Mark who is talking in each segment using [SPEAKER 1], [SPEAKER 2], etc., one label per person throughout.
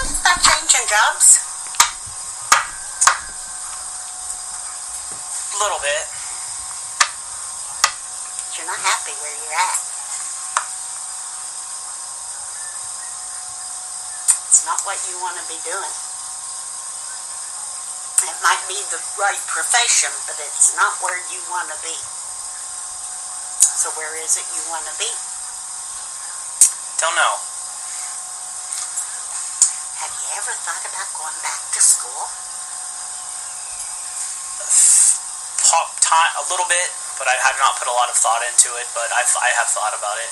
[SPEAKER 1] thinking about changing jobs?
[SPEAKER 2] A little bit.
[SPEAKER 1] You're not happy where you're at. It's not what you want to be doing. It might be the right profession, but it's not where you want to be. So where is it you want to be?
[SPEAKER 2] Don't know.
[SPEAKER 1] Have you ever thought about going back to school?
[SPEAKER 2] A little bit, but I have not put a lot of thought into it, but I have thought about it.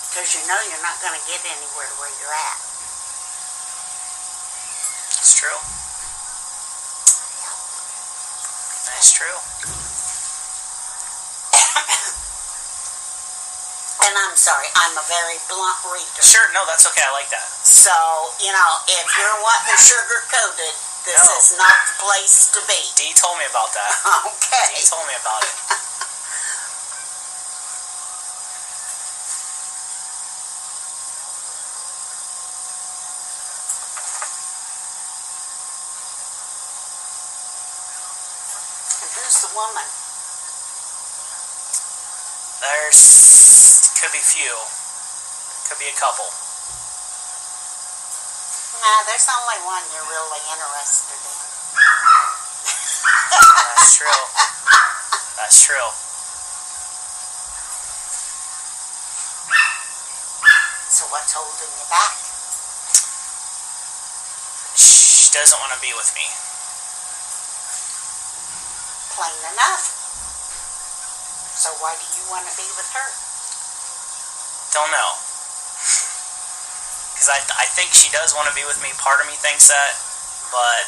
[SPEAKER 1] Because you know you're not going to get anywhere where you're at.
[SPEAKER 2] It's true.
[SPEAKER 1] Yep.
[SPEAKER 2] That's true.
[SPEAKER 1] And I'm sorry, I'm a very blunt reader.
[SPEAKER 2] Sure, no, that's okay. I like that.
[SPEAKER 1] So, if you're wanting sugar-coated, this is not the place to be.
[SPEAKER 2] Dee told me about that.
[SPEAKER 1] Okay.
[SPEAKER 2] Dee told me about it.
[SPEAKER 1] And who's the woman?
[SPEAKER 2] Could be few. Could be a couple.
[SPEAKER 1] Nah, there's only one you're really interested in.
[SPEAKER 2] That's true. That's true.
[SPEAKER 1] So what's holding you back?
[SPEAKER 2] She doesn't want to be with me.
[SPEAKER 1] Plain enough. So why do you want to be with her?
[SPEAKER 2] Don't know. Because I think she does want to be with me. Part of me thinks that, but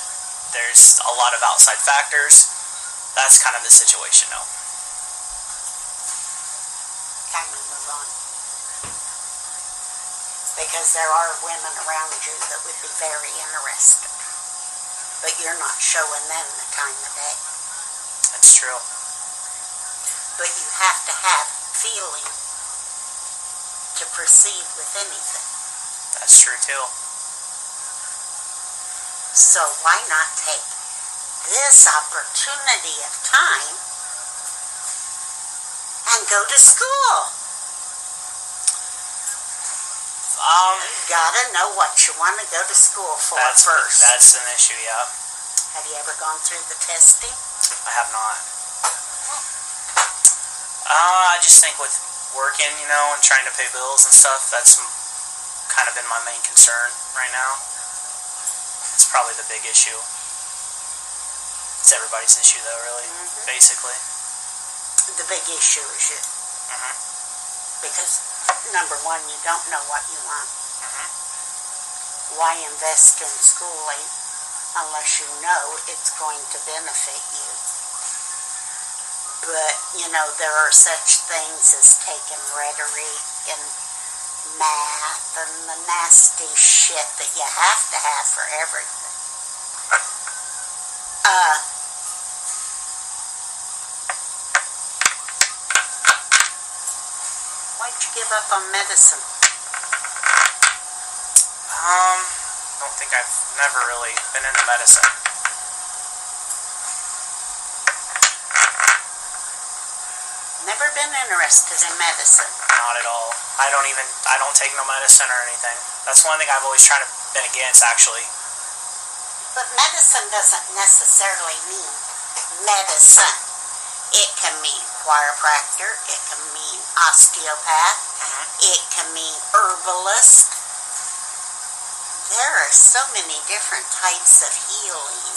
[SPEAKER 2] there's a lot of outside factors. That's kind of the situation now.
[SPEAKER 1] Time to move on. Because there are women around you that would be very interested. But you're not showing them the time of day.
[SPEAKER 2] That's true.
[SPEAKER 1] But you have to have feeling to proceed with anything.
[SPEAKER 2] That's true too.
[SPEAKER 1] So why not take this opportunity of time and go to school? You gotta know what you want to go to school for first.
[SPEAKER 2] That's an issue, yeah.
[SPEAKER 1] Have you ever gone through the testing?
[SPEAKER 2] I have not. I just think with working, and trying to pay bills and stuff, that's kind of been my main concern right now. It's probably the big issue. It's everybody's issue, though, really, basically.
[SPEAKER 1] The big issue is you. Because, number one, you don't know what you want. Why invest in schooling unless you know it's going to benefit you? But, there are such things as taking rhetoric and math and the nasty shit that you have to have for everything. Why'd you give up on medicine?
[SPEAKER 2] I don't think I've never really been into medicine.
[SPEAKER 1] Never been interested in medicine.
[SPEAKER 2] Not at all. I don't take no medicine or anything. That's one thing I've always been against, actually.
[SPEAKER 1] But medicine doesn't necessarily mean medicine. It can mean chiropractor, it can mean osteopath, it can mean herbalist. There are so many different types of healing.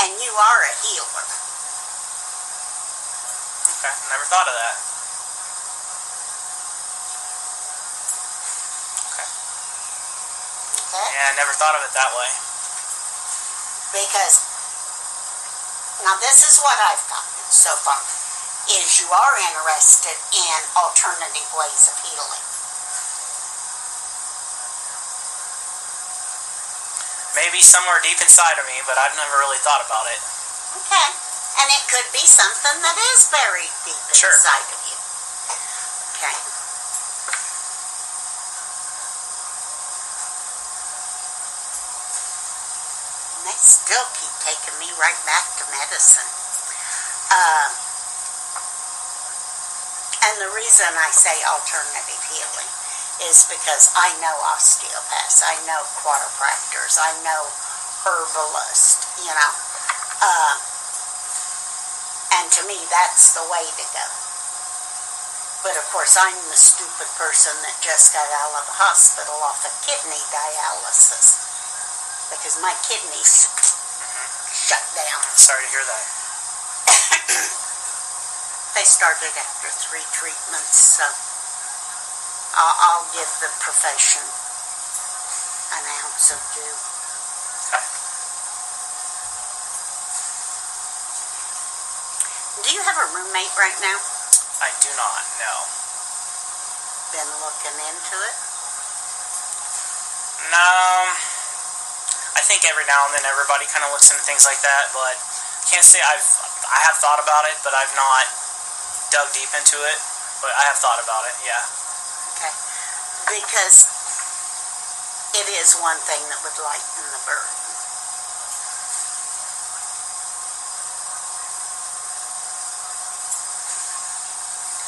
[SPEAKER 1] And you are a healer.
[SPEAKER 2] Okay, never thought of that. Okay. Yeah, I never thought of it that way.
[SPEAKER 1] Because, now this is what I've gotten so far, is you are interested in alternative ways of healing.
[SPEAKER 2] Maybe somewhere deep inside of me, but I've never really thought about it.
[SPEAKER 1] Okay. And it could be something that is very deep inside of you. Okay. they still keep taking me right back to medicine. And the reason I say alternative healing is because I know osteopaths, I know chiropractors, I know herbalists, and to me that's the way to go. But of course I'm the stupid person that just got out of the hospital off of kidney dialysis because my kidneys shut down.
[SPEAKER 2] Sorry to hear that.
[SPEAKER 1] They started after 3 treatments, so I'll give the profession an ounce of due.
[SPEAKER 2] Okay.
[SPEAKER 1] Do you have a roommate right now?
[SPEAKER 2] I do not, no.
[SPEAKER 1] Been looking into it?
[SPEAKER 2] No. I think every now and then everybody kind of looks into things like that, but can't say I have thought about it, but I've not dug deep into it. But I have thought about it, yeah.
[SPEAKER 1] Okay. Because it is one thing that would lighten the burden.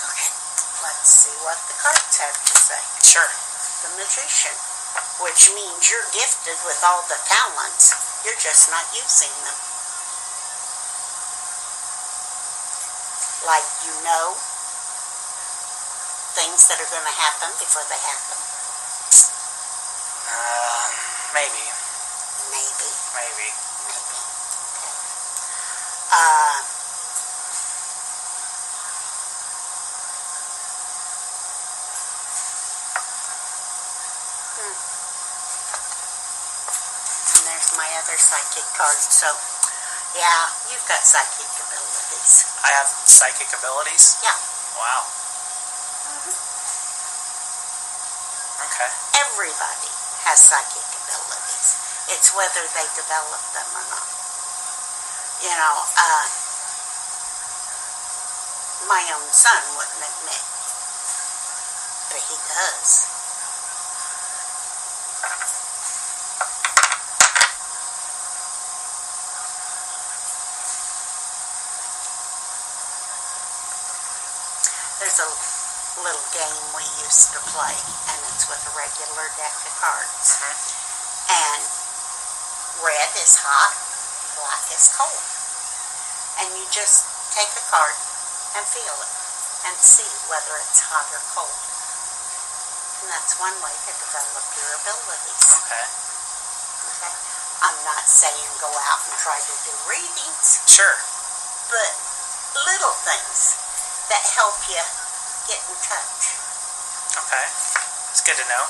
[SPEAKER 1] Okay, let's see what the cards have to say.
[SPEAKER 2] Sure.
[SPEAKER 1] The Magician, which means you're gifted with all the talents, you're just not using them. Like you know things that are going to happen before they happen.
[SPEAKER 2] Maybe.
[SPEAKER 1] Maybe.
[SPEAKER 2] Maybe.
[SPEAKER 1] Maybe. Okay. And there's my other psychic card. So, yeah, you've got psychic abilities.
[SPEAKER 2] I have psychic abilities?
[SPEAKER 1] Yeah.
[SPEAKER 2] Wow. Okay.
[SPEAKER 1] Everybody has psychic abilities. It's whether they develop them or not. My own son wouldn't admit, but he does. There's a little game we used to play, and it's with a regular deck of cards. And red is hot, black is cold. And you just take a card and feel it and see whether it's hot or cold. And that's one way to develop your abilities.
[SPEAKER 2] Okay.
[SPEAKER 1] Okay? I'm not saying go out and try to do readings,
[SPEAKER 2] Sure.
[SPEAKER 1] but little things that help you get in touch.
[SPEAKER 2] Okay. It's good to know.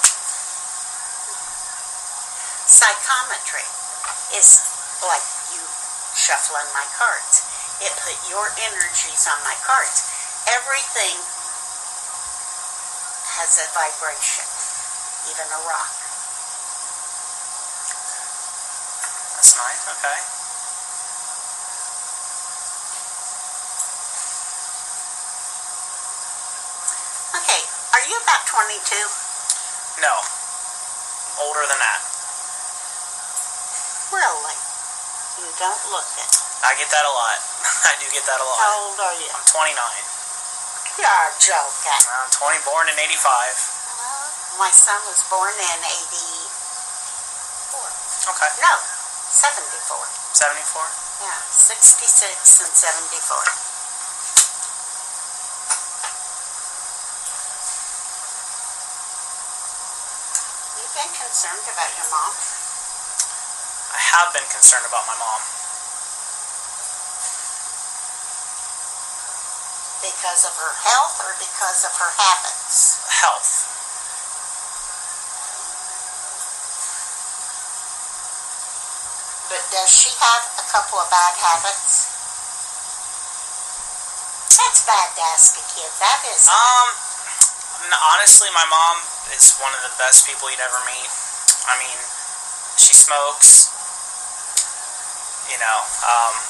[SPEAKER 1] Psychometry is like you shuffling my cards. It put your energies on my cards. Everything has a vibration, even a rock.
[SPEAKER 2] That's nice. Okay.
[SPEAKER 1] Okay, are you about 22?
[SPEAKER 2] No. Older than that.
[SPEAKER 1] Really? You don't look it.
[SPEAKER 2] I get that a lot. I do get that a lot.
[SPEAKER 1] How old are you?
[SPEAKER 2] I'm 29.
[SPEAKER 1] You're joking.
[SPEAKER 2] I'm 20, born in 85.
[SPEAKER 1] My son was born in 84.
[SPEAKER 2] Okay.
[SPEAKER 1] No, 74.
[SPEAKER 2] 74?
[SPEAKER 1] Yeah, 66 and 74. You been concerned about your mom?
[SPEAKER 2] I have been concerned about my mom.
[SPEAKER 1] Because of her health or because of her habits?
[SPEAKER 2] Health.
[SPEAKER 1] But does she have a couple of bad habits? That's bad to ask a kid. That is.
[SPEAKER 2] Honestly, my mom is one of the best people you'd ever meet. I mean, she smokes.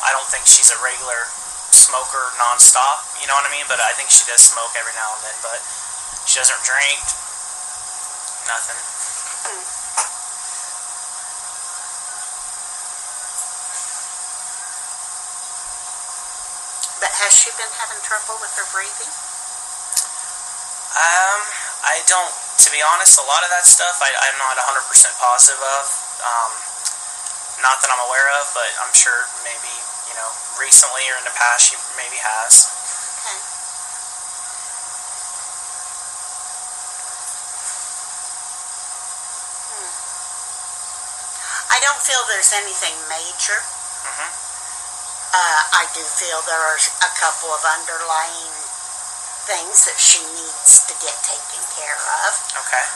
[SPEAKER 2] I don't think she's a regular smoker nonstop, you know what I mean? But I think she does smoke every now and then, but she doesn't drink. Nothing.
[SPEAKER 1] Has she been having trouble with her breathing?
[SPEAKER 2] I don't, to be honest, a lot of that stuff I'm not 100% positive of. Not that I'm aware of, but I'm sure maybe, recently or in the past she maybe has.
[SPEAKER 1] Okay. I don't feel there's anything major.
[SPEAKER 2] Mm-hmm.
[SPEAKER 1] I do feel there are a couple of underlying things that she needs to get taken care of.
[SPEAKER 2] Okay.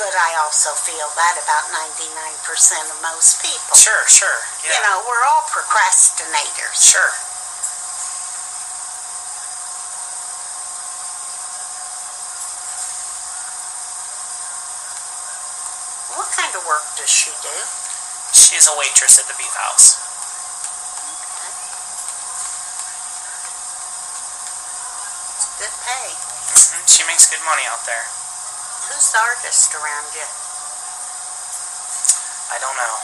[SPEAKER 1] But I also feel that about 99% of most people.
[SPEAKER 2] Sure. Yeah.
[SPEAKER 1] We're all procrastinators.
[SPEAKER 2] Sure.
[SPEAKER 1] What kind of work does she do?
[SPEAKER 2] She's a waitress at the Beef House.
[SPEAKER 1] Okay. It's good pay.
[SPEAKER 2] Mm-hmm. She makes good money out there.
[SPEAKER 1] Who's the artist around you?
[SPEAKER 2] I don't know.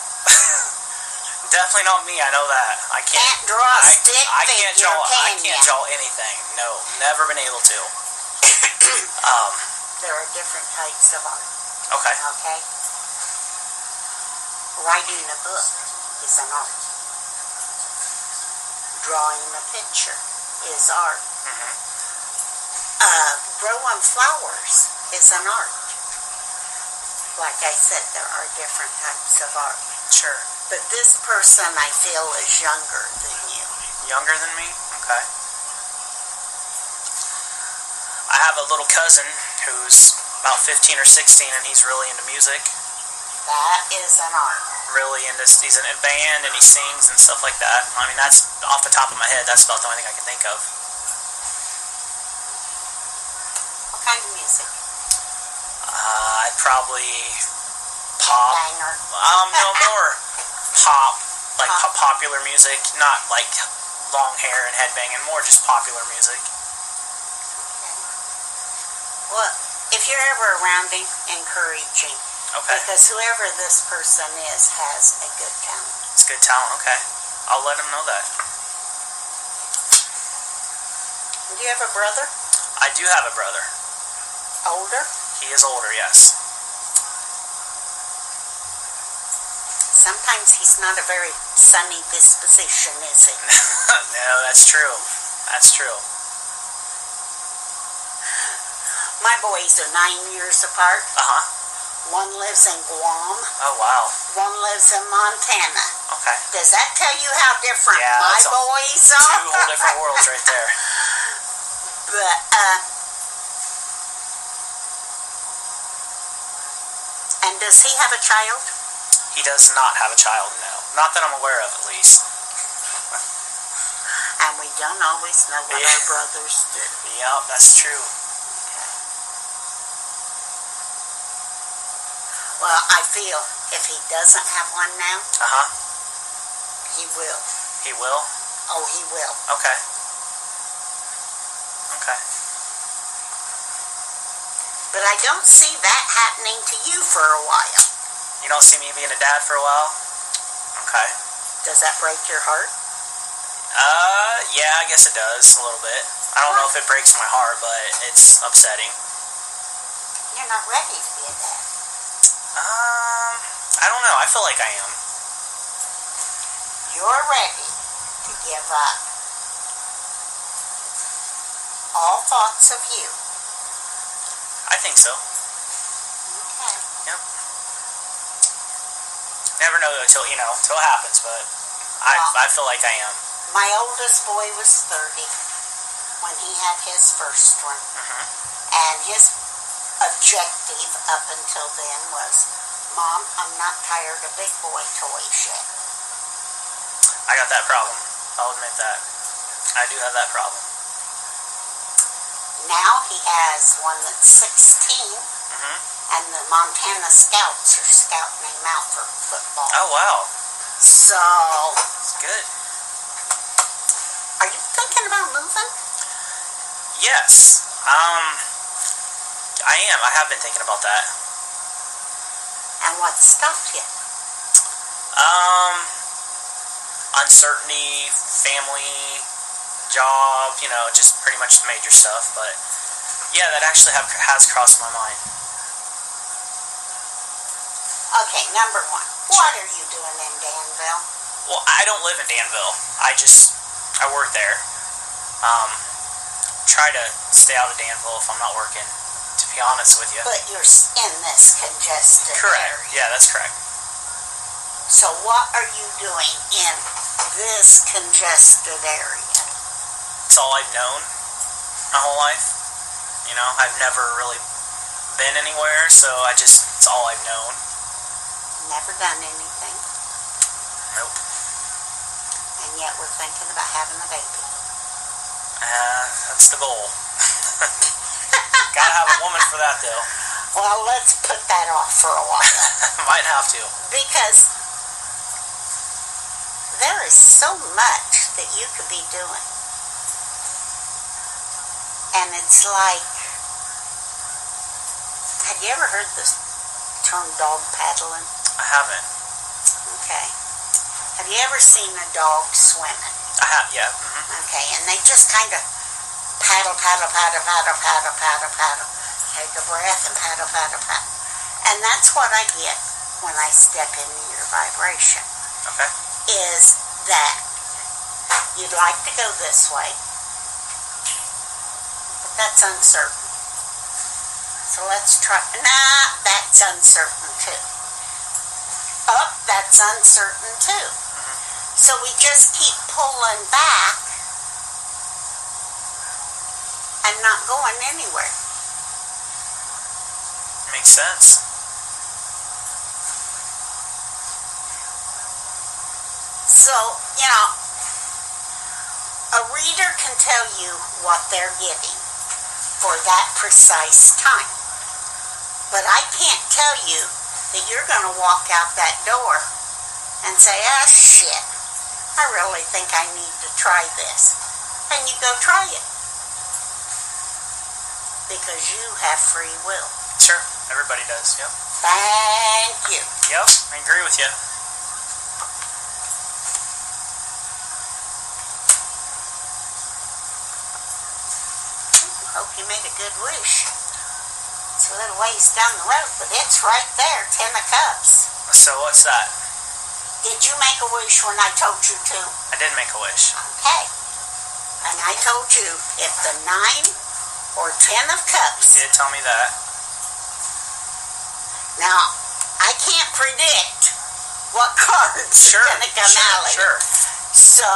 [SPEAKER 2] Definitely not me, I know that. I
[SPEAKER 1] Can't draw a stick
[SPEAKER 2] I can't
[SPEAKER 1] figure,
[SPEAKER 2] draw. I
[SPEAKER 1] can
[SPEAKER 2] can't
[SPEAKER 1] ya?
[SPEAKER 2] draw anything. No, never been able to.
[SPEAKER 1] There are different types of art.
[SPEAKER 2] Okay.
[SPEAKER 1] Okay? Writing a book is an art. Drawing a picture is art.
[SPEAKER 2] Mm-hmm.
[SPEAKER 1] Growing flowers is an art. Like I said, there are different types of art.
[SPEAKER 2] Sure.
[SPEAKER 1] But this person, I feel, is younger than you.
[SPEAKER 2] Younger than me? Okay. I have a little cousin who's about 15 or 16, and he's really into music.
[SPEAKER 1] That is an art.
[SPEAKER 2] Really into, he's in a band, and he sings and stuff like that. I mean, that's off the top of my head. That's about the only thing I can think of.
[SPEAKER 1] What kind of music?
[SPEAKER 2] I'd probably pop.
[SPEAKER 1] Banger.
[SPEAKER 2] No more pop, like
[SPEAKER 1] Pop.
[SPEAKER 2] popular music, not like long hair and headbanging, more just popular music.
[SPEAKER 1] Okay. Well, if you're ever around him, encourage him.
[SPEAKER 2] Okay.
[SPEAKER 1] Because whoever this person is has a good talent.
[SPEAKER 2] It's good talent, okay. I'll let him know that.
[SPEAKER 1] Do you have a brother?
[SPEAKER 2] I do have a brother.
[SPEAKER 1] Older?
[SPEAKER 2] He is older, yes.
[SPEAKER 1] Sometimes he's not a very sunny disposition, is he?
[SPEAKER 2] No, that's true. That's true.
[SPEAKER 1] My boys are 9 years apart.
[SPEAKER 2] Uh-huh.
[SPEAKER 1] One lives in Guam.
[SPEAKER 2] Oh, wow.
[SPEAKER 1] One lives in Montana.
[SPEAKER 2] Okay.
[SPEAKER 1] Does that tell you how different
[SPEAKER 2] Yeah,
[SPEAKER 1] my
[SPEAKER 2] that's
[SPEAKER 1] boys
[SPEAKER 2] Two
[SPEAKER 1] are?
[SPEAKER 2] whole different worlds right there.
[SPEAKER 1] But, and does he have a child?
[SPEAKER 2] He does not have a child, no. Not that I'm aware of, at least.
[SPEAKER 1] And we don't always know what
[SPEAKER 2] Yeah.
[SPEAKER 1] our brothers do.
[SPEAKER 2] Yep, that's true.
[SPEAKER 1] Okay. Well, I feel if he doesn't have one now,
[SPEAKER 2] Uh-huh.
[SPEAKER 1] he will.
[SPEAKER 2] He will?
[SPEAKER 1] Oh, he will.
[SPEAKER 2] Okay. Okay.
[SPEAKER 1] But I don't see that happening to you for a while.
[SPEAKER 2] You don't see me being a dad for a while? Okay.
[SPEAKER 1] Does that break your heart?
[SPEAKER 2] Yeah, I guess it does, a little bit. I don't know if it breaks my heart, but it's upsetting.
[SPEAKER 1] You're not ready to be a dad.
[SPEAKER 2] I don't know. I feel like I am.
[SPEAKER 1] You're ready to give up all thoughts of you.
[SPEAKER 2] I think so.
[SPEAKER 1] Okay.
[SPEAKER 2] Yep. Never know until it happens, but I feel like I am.
[SPEAKER 1] My oldest boy was 30 when he had his first one.
[SPEAKER 2] Mm-hmm.
[SPEAKER 1] And his objective up until then was, Mom, I'm not tired of big boy toys yet.
[SPEAKER 2] I got that problem. I'll admit that. I do have that problem.
[SPEAKER 1] Now he has one that's 16,
[SPEAKER 2] Mm-hmm.
[SPEAKER 1] and the Montana Scouts are scouting him out for football.
[SPEAKER 2] Oh, wow.
[SPEAKER 1] So,
[SPEAKER 2] That's good.
[SPEAKER 1] are you thinking about moving?
[SPEAKER 2] Yes. I am. I have been thinking about that.
[SPEAKER 1] And what stopped you?
[SPEAKER 2] Uncertainty, family, job, just pretty much the major stuff. But yeah, that actually has crossed my mind.
[SPEAKER 1] Okay, number one. What are you doing in Danville?
[SPEAKER 2] Well, I don't live in Danville. I work there. Try to stay out of Danville if I'm not working, to be honest with you.
[SPEAKER 1] But you're in this congested
[SPEAKER 2] Correct.
[SPEAKER 1] area.
[SPEAKER 2] Yeah, that's correct.
[SPEAKER 1] So what are you doing in this congested area?
[SPEAKER 2] It's all I've known my whole life. I've never really been anywhere, so it's all I've known.
[SPEAKER 1] Never done anything.
[SPEAKER 2] Nope.
[SPEAKER 1] And yet we're thinking about having a baby.
[SPEAKER 2] That's the goal. Gotta have a woman for that, though.
[SPEAKER 1] Well, let's put that off for a while.
[SPEAKER 2] Might have to.
[SPEAKER 1] Because there is so much that you could be doing. And it's like, have you ever heard the term dog paddling?
[SPEAKER 2] I haven't.
[SPEAKER 1] Okay. Have you ever seen a dog swimming?
[SPEAKER 2] I have, yeah. Mm-hmm.
[SPEAKER 1] Okay, and they just kind of paddle, paddle, paddle, paddle, paddle, paddle, paddle. Take a breath and paddle, paddle, paddle. And that's what I get when I step into your vibration.
[SPEAKER 2] Okay.
[SPEAKER 1] Is that you'd like to go this way, but that's uncertain. So let's try. Nah, that's uncertain too. Up, that's uncertain too.
[SPEAKER 2] Mm-hmm.
[SPEAKER 1] So we just keep pulling back and not going anywhere.
[SPEAKER 2] Makes sense.
[SPEAKER 1] So, a reader can tell you what they're getting for that precise time. But I can't tell you that you're going to walk out that door and say, shit, I really think I need to try this. And you go try it. Because you have free will.
[SPEAKER 2] Sure, everybody does, yep.
[SPEAKER 1] Thank you.
[SPEAKER 2] Yep, I agree with you.
[SPEAKER 1] Hope you made a good wish. It's a little ways down the road, but it's right there, 10 of Cups.
[SPEAKER 2] So what's that?
[SPEAKER 1] Did you make a wish when I told you to?
[SPEAKER 2] I did make a wish.
[SPEAKER 1] Okay. And I told you if the 9 or 10 of Cups.
[SPEAKER 2] You did tell me that.
[SPEAKER 1] Now, I can't predict what cards are going to come out.
[SPEAKER 2] Sure.
[SPEAKER 1] So,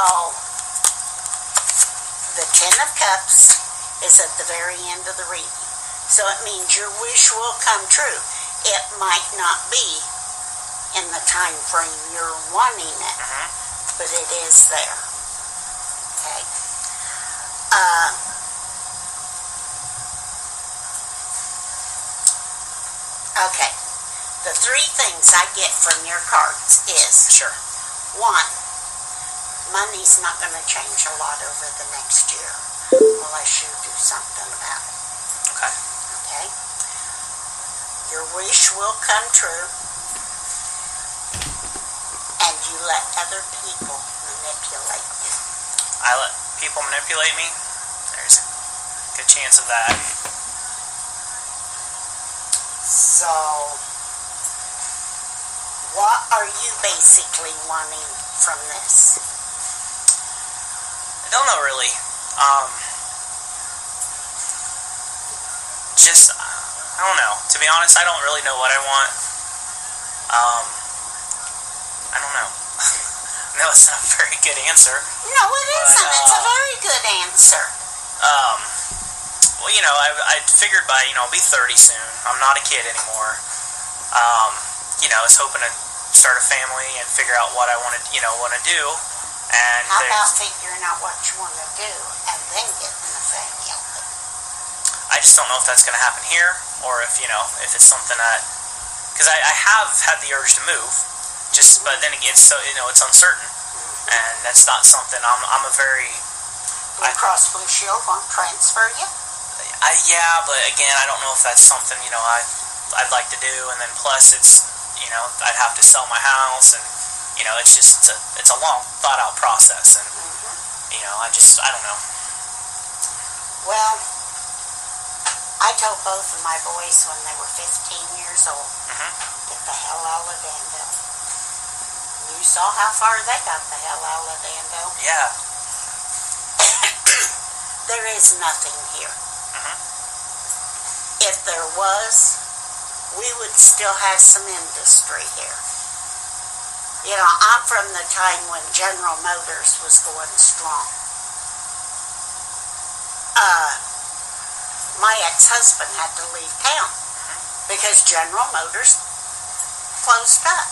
[SPEAKER 1] the 10 of Cups is at the very end of the reading. So it means your wish will come true. It might not be in the time frame you're wanting it, but it is there. Okay. Okay. The 3 things I get from your cards is,
[SPEAKER 2] Sure.
[SPEAKER 1] 1, money's not going to change a lot over the next year unless you do something about it.
[SPEAKER 2] Okay.
[SPEAKER 1] Okay? Your wish will come true, and you let other people manipulate you.
[SPEAKER 2] I let people manipulate me? There's a good chance of that.
[SPEAKER 1] So, what are you basically wanting from this?
[SPEAKER 2] I don't know really. I don't know. To be honest, I don't really know what I want. I don't know. No, it's not a very good answer.
[SPEAKER 1] No, it isn't. It's a very good answer.
[SPEAKER 2] Well, I figured by, I'll be 30 soon. I'm not a kid anymore. I was hoping to start a family and figure out what I want to do. And
[SPEAKER 1] how about figuring out what you want to do and then getting a family?
[SPEAKER 2] I just don't know if that's going to happen here or if it's something that, because I have had the urge to move, but then again, it's uncertain, and that's not something I'm a very.
[SPEAKER 1] Blue Cross Blue Shield won't transfer you?
[SPEAKER 2] Yeah, but again, I don't know if that's something I'd like to do, and then plus it's I'd have to sell my house, and it's a long thought out process, and You know, I don't know.
[SPEAKER 1] Well, I told both of my boys when they were 15 years old, get the hell out of Danville. You saw how far they got the hell out of Danville.
[SPEAKER 2] Yeah.
[SPEAKER 1] There is nothing here. If there was, we would still have some industry here. You know, I'm from the time when General Motors was going strong. My ex-husband had to leave town because General Motors closed up.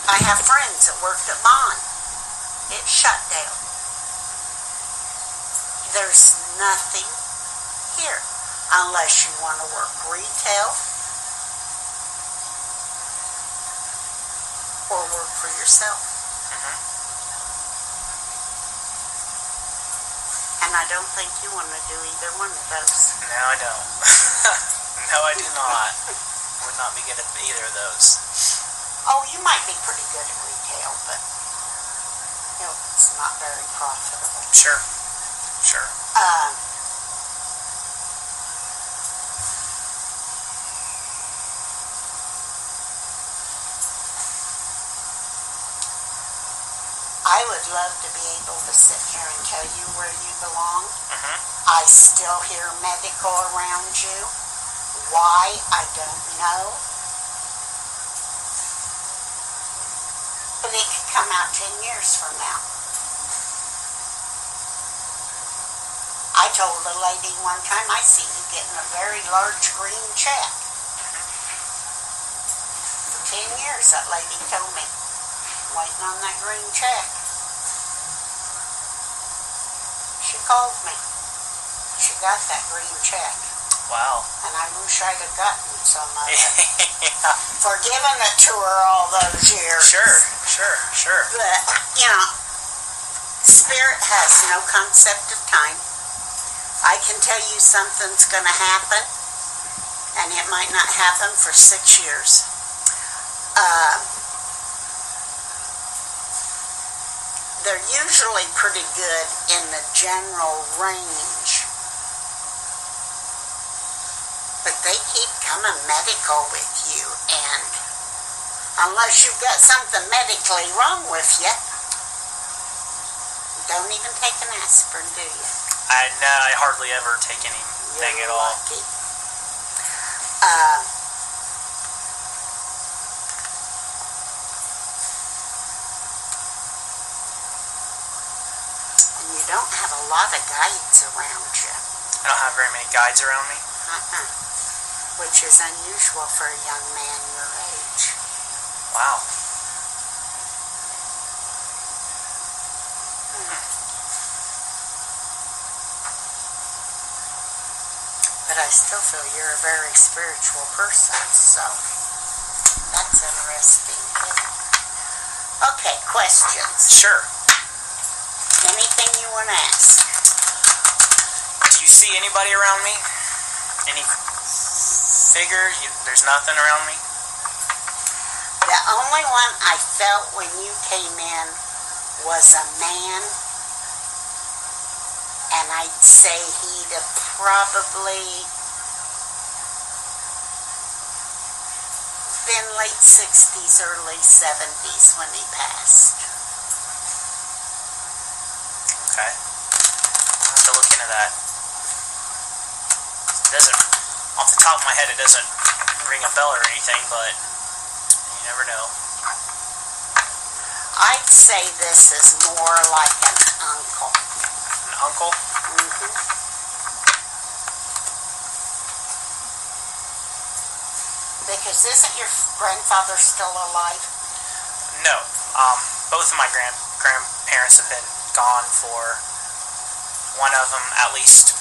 [SPEAKER 1] I have friends that worked at Bond. It shut down. There's nothing here unless you want to work retail or work for yourself. And I don't think you want to do either one of those.
[SPEAKER 2] No, I don't. No, I do not. Would not be good at either of those.
[SPEAKER 1] Oh, you might be pretty good at retail, but you know, it's not very profitable.
[SPEAKER 2] Sure.
[SPEAKER 1] I would love to be able to sit here and tell you where you belong. I still hear medical around you. Why, I don't know. But it could come out 10 years from now. I told a lady one time, I see you getting a very large green check. For 10 years, that lady told me. Waiting on that green check. She called me. She got that green check.
[SPEAKER 2] Wow.
[SPEAKER 1] And I wish I'd have gotten some of it.
[SPEAKER 2] Yeah.
[SPEAKER 1] For giving it to her all those years.
[SPEAKER 2] Sure.
[SPEAKER 1] But, you know, spirit has no concept of time. I can tell you something's going to happen, and it might not happen for 6 years. They're usually pretty good in the general range. But they keep coming medical with you, and unless you've got something medically wrong with you, don't even take an aspirin, do you?
[SPEAKER 2] I hardly ever take anything at all.
[SPEAKER 1] Lucky. And you don't have a lot of guides around you.
[SPEAKER 2] I don't have very many guides around me.
[SPEAKER 1] Which is unusual for a young man your age.
[SPEAKER 2] Wow.
[SPEAKER 1] But I still feel you're a very spiritual person, so that's interesting. Okay, questions.
[SPEAKER 2] Sure.
[SPEAKER 1] Anything you want to ask?
[SPEAKER 2] Do you see anybody around me? Any figure? There's nothing around me?
[SPEAKER 1] The only one I felt when you came in was a man, and I'd say he'd have probably been late 60s, early 70s when he passed.
[SPEAKER 2] Okay. I'll have to look into that. It doesn't, off the top of my head, it doesn't ring a bell or anything, but you never know.
[SPEAKER 1] I'd say this is more like an uncle.
[SPEAKER 2] An uncle?
[SPEAKER 1] Because isn't your grandfather still alive?
[SPEAKER 2] No. Both of my grandparents have been gone for, one of them at least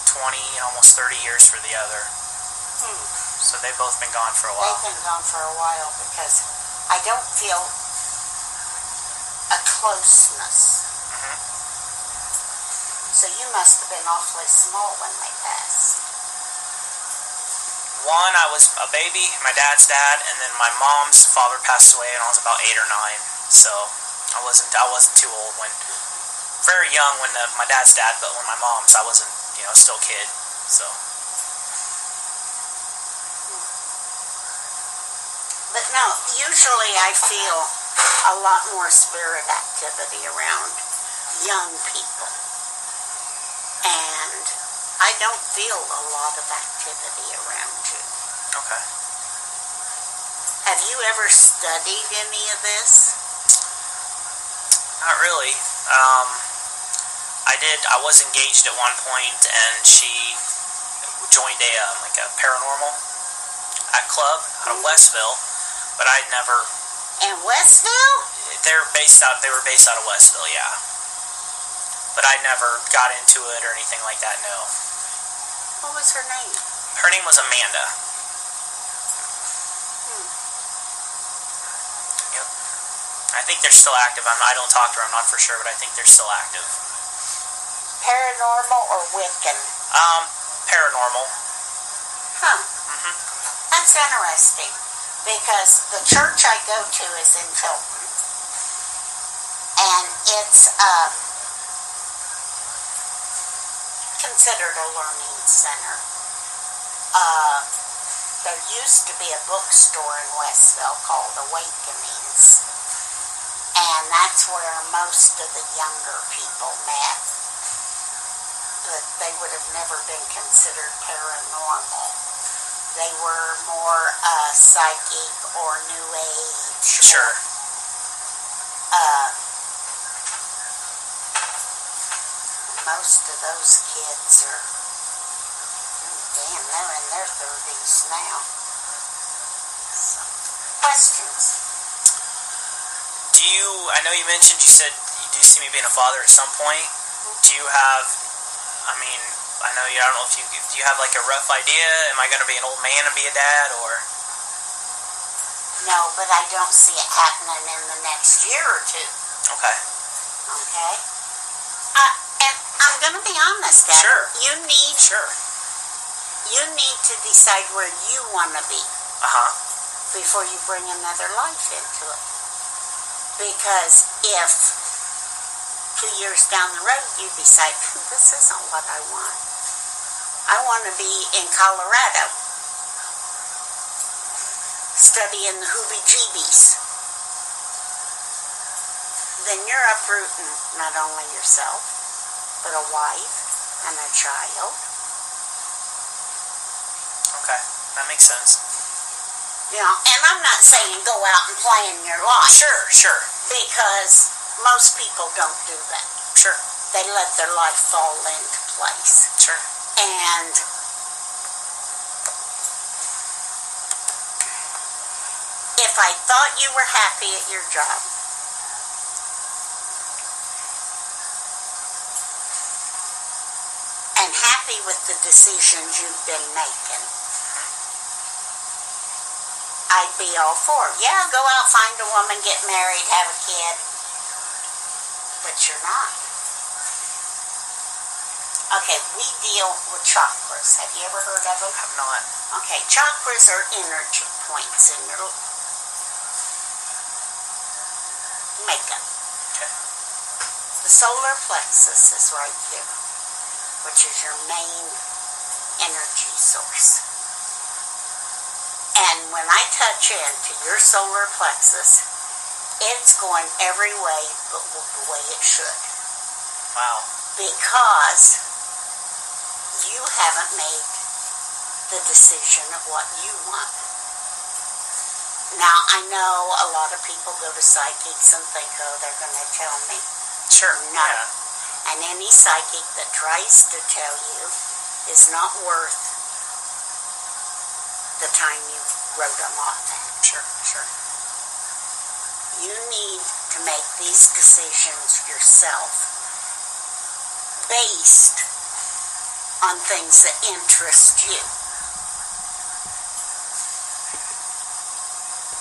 [SPEAKER 2] 20 and almost 30 years for the other. So they've both been gone for a while.
[SPEAKER 1] They've been gone for a while because I don't feel a closeness. So you must have been awfully small when they passed.
[SPEAKER 2] One, I was a baby, my dad's dad, and then my mom's father passed away when I was about 8 or 9. So I I wasn't too old when, very young when my dad's dad, but when my mom's, I wasn't, still a kid. So.
[SPEAKER 1] But no, usually I feel a lot more spirit activity around young people. And I don't feel a lot of activity around you.
[SPEAKER 2] Okay.
[SPEAKER 1] Have you ever studied any of this?
[SPEAKER 2] Not really. I was engaged at one point, and she joined a paranormal club out of Westville, but I'd never.
[SPEAKER 1] In Westville?
[SPEAKER 2] They were based out of Westville, yeah. But I never got into it or anything like that. No.
[SPEAKER 1] What was her name?
[SPEAKER 2] Her name was Amanda. Yep. I think they're still active. I don't talk to her. I'm not for sure, but I think they're still active.
[SPEAKER 1] Paranormal or Wiccan?
[SPEAKER 2] Paranormal.
[SPEAKER 1] Huh. That's interesting, because the church I go to is in Tilton, and it's considered a learning center. There used to be a bookstore in Westville called Awakenings, and that's where most of the younger people met. But they would have never been considered paranormal. They were more psychic or New Age.
[SPEAKER 2] Sure.
[SPEAKER 1] Most of those kids are, they're in their 30s now. So, questions?
[SPEAKER 2] I know you mentioned, you said you do see me being a father at some point. Do you have, I don't know if do you have like a rough idea? Am I going to be an old man and be a dad, or?
[SPEAKER 1] No, but I don't see it happening in the next year or two.
[SPEAKER 2] Okay.
[SPEAKER 1] Okay? And I'm going to be honest, Adam.
[SPEAKER 2] Sure.
[SPEAKER 1] You need to decide where you want to be. Before you bring another life into it. Because if 2 years down the road you decide, this isn't what I want. I want to be in Colorado studying the hoobie-jeebies. Then you're uprooting not only yourself, but a wife and a child.
[SPEAKER 2] Okay, that makes sense.
[SPEAKER 1] And I'm not saying go out and plan your life.
[SPEAKER 2] Sure.
[SPEAKER 1] Because most people don't do that.
[SPEAKER 2] Sure.
[SPEAKER 1] They let their life fall into place.
[SPEAKER 2] Sure.
[SPEAKER 1] And if I thought you were happy at your job, and happy with the decisions you've been making, I'd be all for it. Yeah, go out, find a woman, get married, have a kid. But you're not. Okay, we deal with chakras. Have you ever heard of them?
[SPEAKER 2] I've not.
[SPEAKER 1] Okay, chakras are energy points in your makeup.
[SPEAKER 2] Okay.
[SPEAKER 1] The solar plexus is right here, which is your main energy source. And when I touch into your solar plexus, it's going every way but the way it should.
[SPEAKER 2] Wow.
[SPEAKER 1] Because you haven't made the decision of what you want. Now, I know a lot of people go to psychics and think, oh, they're going to tell me.
[SPEAKER 2] Sure.
[SPEAKER 1] No.
[SPEAKER 2] Yeah.
[SPEAKER 1] And any psychic that tries to tell you is not worth the time you wrote them off.
[SPEAKER 2] Sure.
[SPEAKER 1] You need to make these decisions yourself based on things that interest you.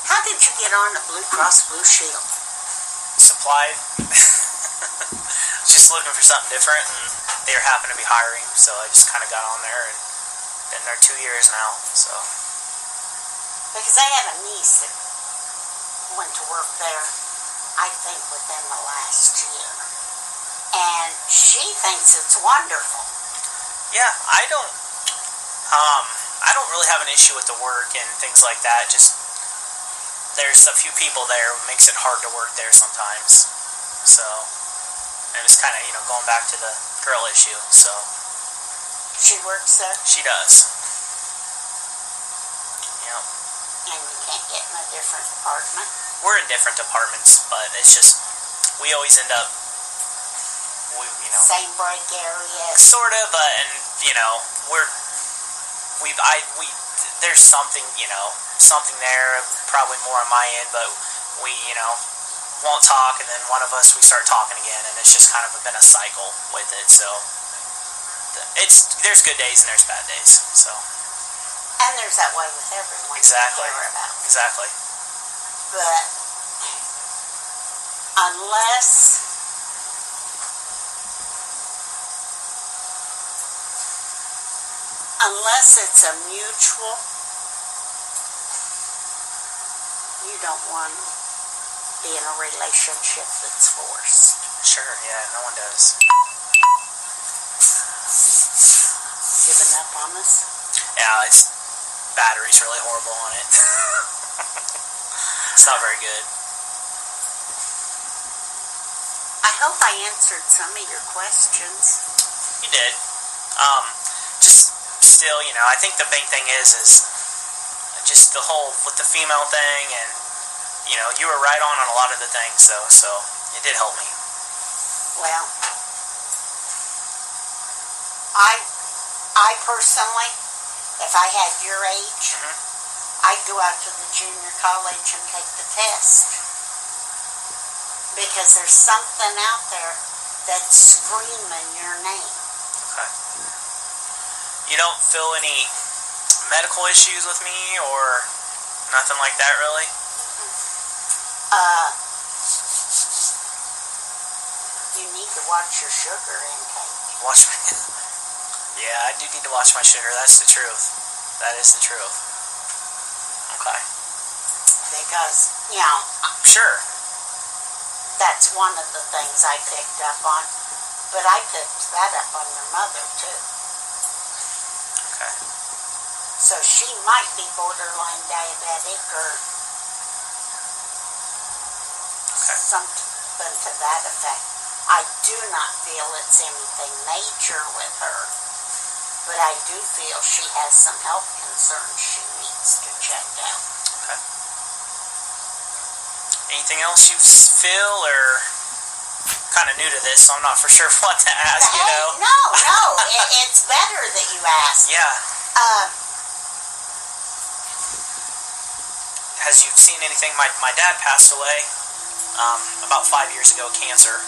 [SPEAKER 1] How did you get on at Blue Cross Blue Shield?
[SPEAKER 2] Supplied. Just looking for something different, and they happen to be hiring, so I just kind of got on there, and been there 2 years now, so.
[SPEAKER 1] Because I have a niece that went to work there, I think, within the last year. And she thinks it's wonderful.
[SPEAKER 2] Yeah, I don't really have an issue with the work and things like that. Just there's a few people there who makes it hard to work there sometimes. So, and it's kind of, going back to the girl issue. So
[SPEAKER 1] She works there,
[SPEAKER 2] she does. Yep.
[SPEAKER 1] and you can't get in a different apartment.
[SPEAKER 2] We're in different departments, but it's just we always end up
[SPEAKER 1] Same break area.
[SPEAKER 2] sort of, but there's something something there, probably more on my end, but we won't talk, and then one of us we start talking again, and it's just kind of been a cycle with it. So there's good days and there's bad days. So
[SPEAKER 1] And there's that way with everyone
[SPEAKER 2] exactly,
[SPEAKER 1] you care about.
[SPEAKER 2] exactly.
[SPEAKER 1] But unless it's a mutual, you don't want to be in a relationship that's forced.
[SPEAKER 2] Sure, yeah, no one does.
[SPEAKER 1] Giving up on us?
[SPEAKER 2] Yeah, battery's really horrible on it. It's not very good.
[SPEAKER 1] I hope I answered some of your questions.
[SPEAKER 2] You did. Just still, I think the big thing is just the whole with the female thing, and you were right on a lot of the things, though, so it did help me.
[SPEAKER 1] Well, I personally, if I had your age, I'd go out to the junior college and take the test. Because there's something out there that's screaming your name.
[SPEAKER 2] Okay. You don't feel any medical issues with me or nothing like that, really?
[SPEAKER 1] You need to watch your sugar intake.
[SPEAKER 2] Watch my... Yeah, I do need to watch my sugar. That's the truth. That is the truth. Okay.
[SPEAKER 1] Because,
[SPEAKER 2] Sure.
[SPEAKER 1] that's one of the things I picked up on. But I picked that up on your mother, too.
[SPEAKER 2] Okay.
[SPEAKER 1] So she might be borderline diabetic or something to that effect. I do not feel it's anything major with her, but I do feel she has some health concerns she needs to check out.
[SPEAKER 2] Okay. Anything else you feel, or kind of new to this, so I'm not for sure what to ask,
[SPEAKER 1] No, it's better that you ask.
[SPEAKER 2] Yeah. Has you seen anything? My dad passed away about 5 years ago, cancer.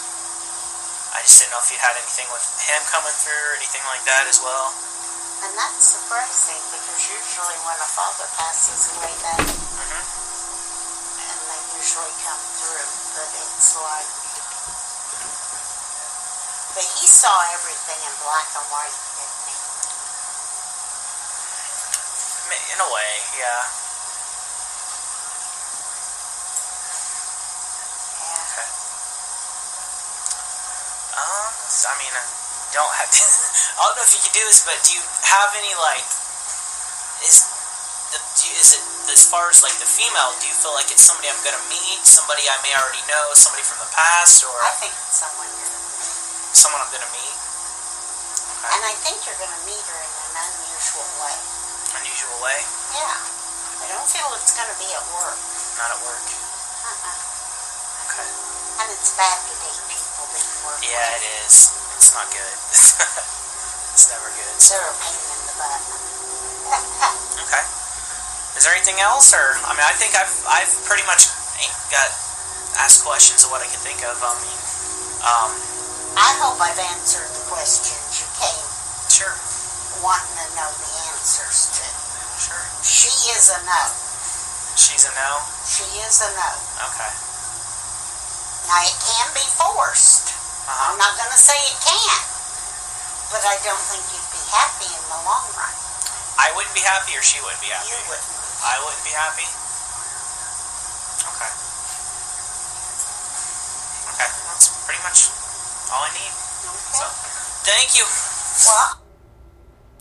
[SPEAKER 2] I just didn't know if you had anything with him coming through or anything like that as well.
[SPEAKER 1] And that's surprising, because usually when a father passes away, and they usually come through, but it's like, but he saw everything in black and white, didn't he?
[SPEAKER 2] In a way, yeah. Okay. I mean, I don't have to, I don't know if you can do this, but do you have any, is it, as far as, the female, do you feel like it's somebody I'm going to meet, somebody I may already know, somebody from the past, or?
[SPEAKER 1] I think it's someone you're going to meet.
[SPEAKER 2] Someone I'm going to meet? Okay.
[SPEAKER 1] And I think you're going to meet her in an unusual way.
[SPEAKER 2] Unusual way?
[SPEAKER 1] Yeah. I don't feel it's going to be at work.
[SPEAKER 2] Not at work? Okay.
[SPEAKER 1] And it's bad to date people that you work with.
[SPEAKER 2] Yeah, it is. It's not good. It's never good.
[SPEAKER 1] They're a pain in the butt.
[SPEAKER 2] Okay. Is there anything else, or I think I've pretty much got asked questions of what I can think of.
[SPEAKER 1] I hope I've answered the questions you came
[SPEAKER 2] Sure.
[SPEAKER 1] wanting to know the answers to.
[SPEAKER 2] Sure.
[SPEAKER 1] She is a no.
[SPEAKER 2] She's a no.
[SPEAKER 1] She is a no.
[SPEAKER 2] Okay.
[SPEAKER 1] Now it can be forced. I'm not going to say it can't, but I don't think you'd be happy in the long run.
[SPEAKER 2] I wouldn't be happy, or she wouldn't be happy?
[SPEAKER 1] You wouldn't.
[SPEAKER 2] I wouldn't be happy? Okay. Okay, that's pretty much all I need.
[SPEAKER 1] Okay.
[SPEAKER 2] So, thank you.
[SPEAKER 1] Well,